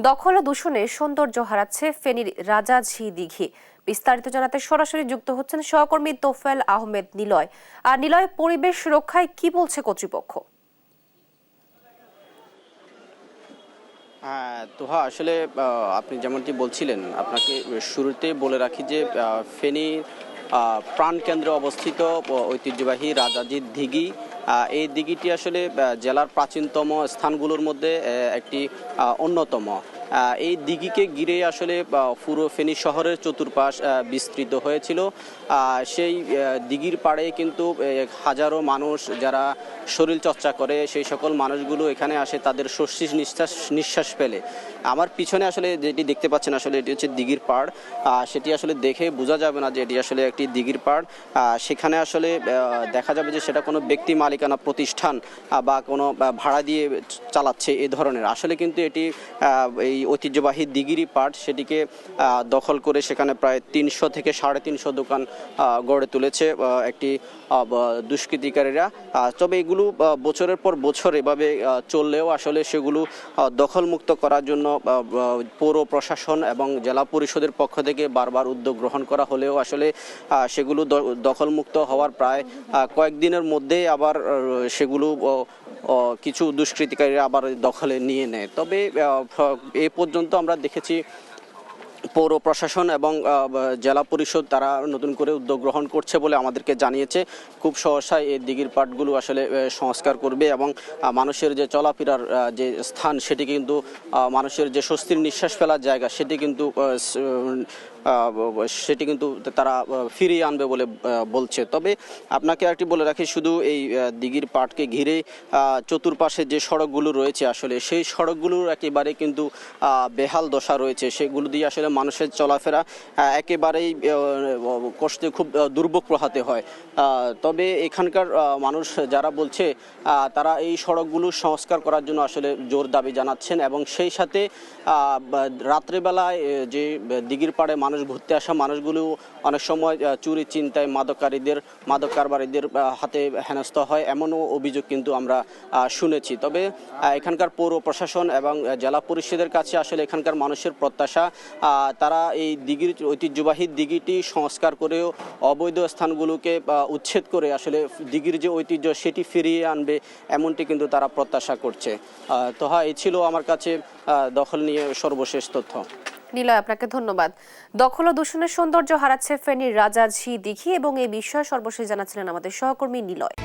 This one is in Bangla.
দখল ও দূষণে সৌন্দর্য হারাচ্ছে ফেনীর রাজাঝি দিঘি। বিস্তারিত জানাতে সরাসরি যুক্ত হচ্ছেন সহকর্মী তোফায়েল আহমেদ নিলয়। আর নিলয়, পরিবেশ রক্ষায় কি বলছে কর্তৃপক্ষ? হ্যাঁ তোহা, আসলে আপনি যেমনটি বলছিলেন, আপনাকে শুরুতে বলে রাখি যে ফেনী প্রাণকেন্দ্রে অবস্থিত ঐতিহ্যবাহী রাজাজির দিঘি। এই দিঘিটি আসলে জেলার প্রাচীনতম স্থানগুলোর মধ্যে একটি অন্যতম। এই দিঘিকে ঘিরে আসলে পুরো ফেনী শহরের চতুর্পাশ বিস্তৃত হয়েছিল। সেই দিঘির পাড়ে কিন্তু হাজারো মানুষ যারা শরীর চর্চা করে, সেই সকল মানুষগুলো এখানে আসে তাদের স্বস্তির নিঃশ্বাস ফেলে। আমার পিছনে আসলে যেটি দেখতে পাচ্ছেন, আসলে এটি হচ্ছে দিঘির পাড়। সেটি আসলে দেখে বোঝা যাবে না যে এটি আসলে একটি দিঘির পাড়। সেখানে আসলে দেখা যাবে যে সেটা কোনো ব্যক্তি মালিকানা প্রতিষ্ঠান বা কোনো ভাড়া দিয়ে চালাচ্ছে এ ধরনের। আসলে কিন্তু এটি এই ঐতিহ্যবাহী দিঘিরই পাড়, সেটিকে দখল করে সেখানে প্রায় 300 থেকে 350 দোকান গড়ে তুলেছে একটি দুষ্কৃতিকারীরা। তবে এগুলো বছরের পর বছর এভাবে চললেও আসলে সেগুলো দখলমুক্ত করার জন্য পৌর প্রশাসন এবং জেলা পরিষদের পক্ষ থেকে বারবার উদ্যোগ গ্রহণ করা হলেও আসলে সেগুলো দখলমুক্ত হওয়ার প্রায় কয়েকদিনের মধ্যেই আবার সেগুলো কিছু দুষ্কৃতিকারীরা আবার দখলে নিয়ে নেয়। তবে এ পর্যন্ত আমরা দেখেছি পৌর প্রশাসন এবং জেলা পরিষদ তারা নতুন করে উদ্যোগ গ্রহণ করছে বলে আমাদেরকে জানিয়েছে। খুব সহসায় এই দিঘির পাটগুলো আসলে সংস্কার করবে এবং মানুষের যে চলাফেরার যে স্থান, সেটি কিন্তু মানুষের যে স্বস্তির নিঃশ্বাস ফেলার জায়গা, সেটি কিন্তু তারা ফিরিয়ে আনবে বলে বলছে। তবে আপনাকে একটি বলে রাখি, শুধু এই দিঘির পাটকে ঘিরে চতুর্পাশে যে সড়কগুলো রয়েছে, আসলে সেই সড়কগুলোর একেবারে কিন্তু বেহাল দশা রয়েছে। সেগুলো দিয়ে আসলে মানুষের চলাফেরা একেবারেই কষ্টে, খুব দুর্ভোগ পোহাতে হয়। তবে এখানকার মানুষ যারা বলছে, তারা এই সড়কগুলো সংস্কার করার জন্য আসলে জোর দাবি জানাচ্ছেন এবং সেই সাথে রাত্রেবেলায় যে দিঘির পাড়ে মানুষ ঘুরতে আসা মানুষগুলো অনেক সময় চুরি চিন্তায় মাদক কারবারিদের হাতে হেনস্থ হয়, এমনও অভিযোগ কিন্তু আমরা শুনেছি। তবে এখানকার পৌর প্রশাসন এবং জেলা পরিষদের কাছে আসলে এখানকার মানুষের প্রত্যাশা, তারা এই দিঘির ঐতিহ্যবাহী দিঘিটি সংস্কার করেও অবৈধ স্থানগুলোকে উচ্ছেদ করে আসলে দিঘির যে ঐতিহ্য সেটি ফিরিয়ে আনবে, এমনটি কিন্তু তারা প্রত্যাশা করছে। তো হ্যাঁ, এই ছিল আমার কাছে দখল নিয়ে সর্বশেষ তথ্য। নিলয়, আপনাকে ধন্যবাদ। দখল ও দূষণের সৌন্দর্য হারাচ্ছে ফেনীর রাজাঝি দিঘি এবং এই বিষয়ে সর্বশেষ জানাচ্ছিলেন আমাদের সহকর্মী নিলয়।